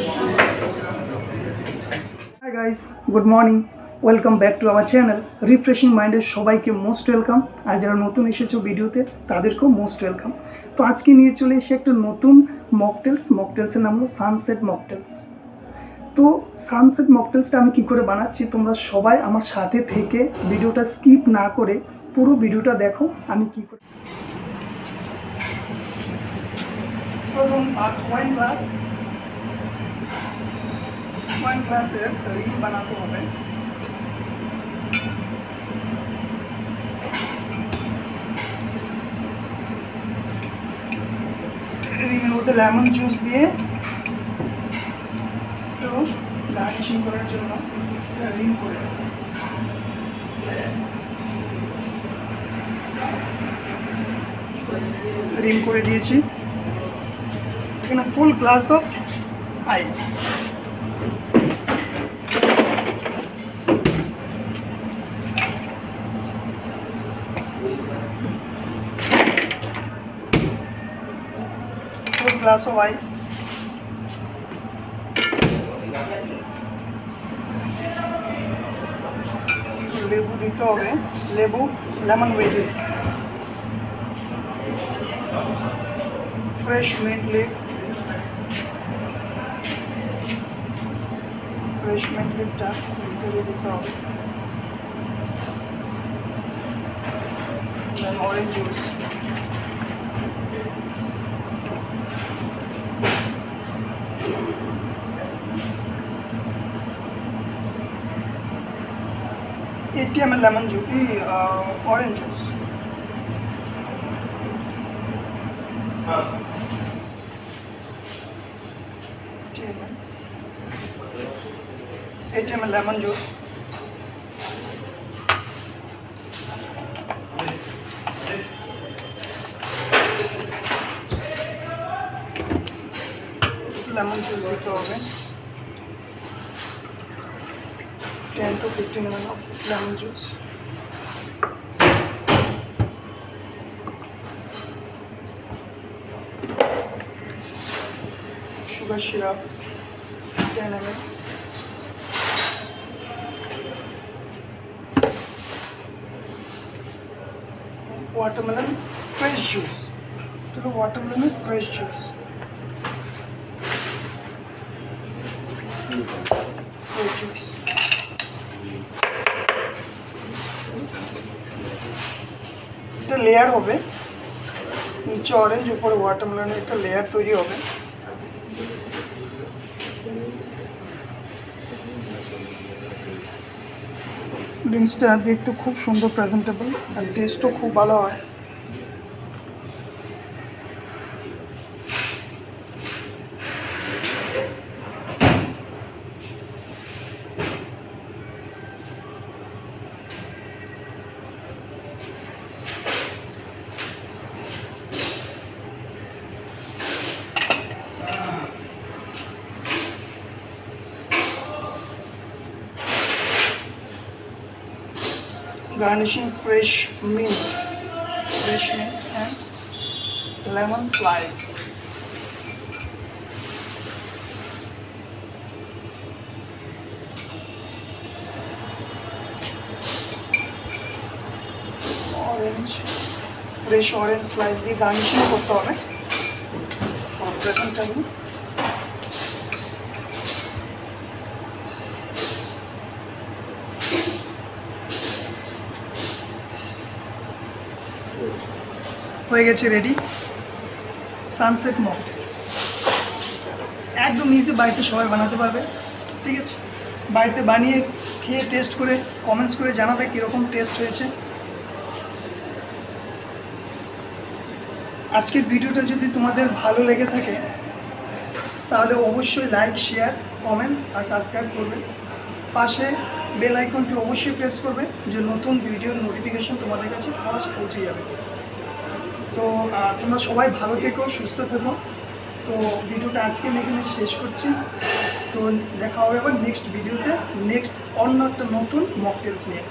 Hi guys, good morning. Welcome back to our channel. Refreshing Mind সবাইকে most welcome. আর যারা নতুন এসেছো ভিডিওতে তাদেরকেও মোস্ট ওয়েলকাম। তো আজকে নিয়ে চলে এসে একটা নতুন মকটেলসের নাম হলো সানসেট মকটেলস। তো সানসেট মকটেলসটা আমি কী করে বানাচ্ছি তোমরা সবাই আমার সাথে থেকে ভিডিওটা স্কিপ না করে পুরো ভিডিওটা দেখো আমি কী করে। প্রথম ওয়াইন গ্লাসের রিং বানাতে হবে। রিংয়ের মধ্যে লেমন জুস দিয়ে একটু গার্নিশিং করার জন্য রিং করে দিয়েছি। এখানে full glass of ice. Glass of ice লেবু দিতে হবে, লেমন ওয়েজেস, ফ্রেশ মিন্ট লিফটা দিতে হবে, orange juice, ml lemon juice, orange juice, 80 ml lemon juice, lemon juice দিতে হবে, 10 to 15 ml of lemon juice, sugar syrup 10 ml, watermelon fresh juice, fresh juice, একটা layer হবে, নিচে অরেঞ্জ উপরে ওয়াটারমেলনের একটা লেয়ার তৈরি হবে। ড্রিঙ্কসটা দেখতে খুব সুন্দর, প্রেজেন্টেবল, আর টেস্টও খুব ভালো হয়। Garnishing fresh mint and lemon slice. Fresh orange slice দিয়ে গার্নিশিং করতে হবে। প্রেজেন্টেবল হয়ে গেছে, রেডি সানসেট মকটেলস। একদম ইজি, বাড়িতে সবাই বানাতে পারবে। ঠিক আছে, বাড়িতে বানিয়ে খেয়ে টেস্ট করে কমেন্টস করে জানাবে কীরকম টেস্ট হয়েছে। আজকের ভিডিওটা যদি তোমাদের ভালো লেগে থাকে তাহলে অবশ্যই লাইক, শেয়ার, কমেন্টস আর সাবস্ক্রাইব করবে। পাশে বেল আইকনটি অবশ্যই প্রেস করবে যে নতুন ভিডিওর নোটিফিকেশন তোমাদের কাছে ফার্স্ট পৌঁছে যাবে। তো তোমরা সবাই ভালো থেকো, সুস্থ থেকো। তো ভিডিওটা আজকে আমি এখানে শেষ করছি। তো দেখা হবে আবার নেক্সট ভিডিওতে, অন্য একটা নতুন মকটেলস নিয়ে।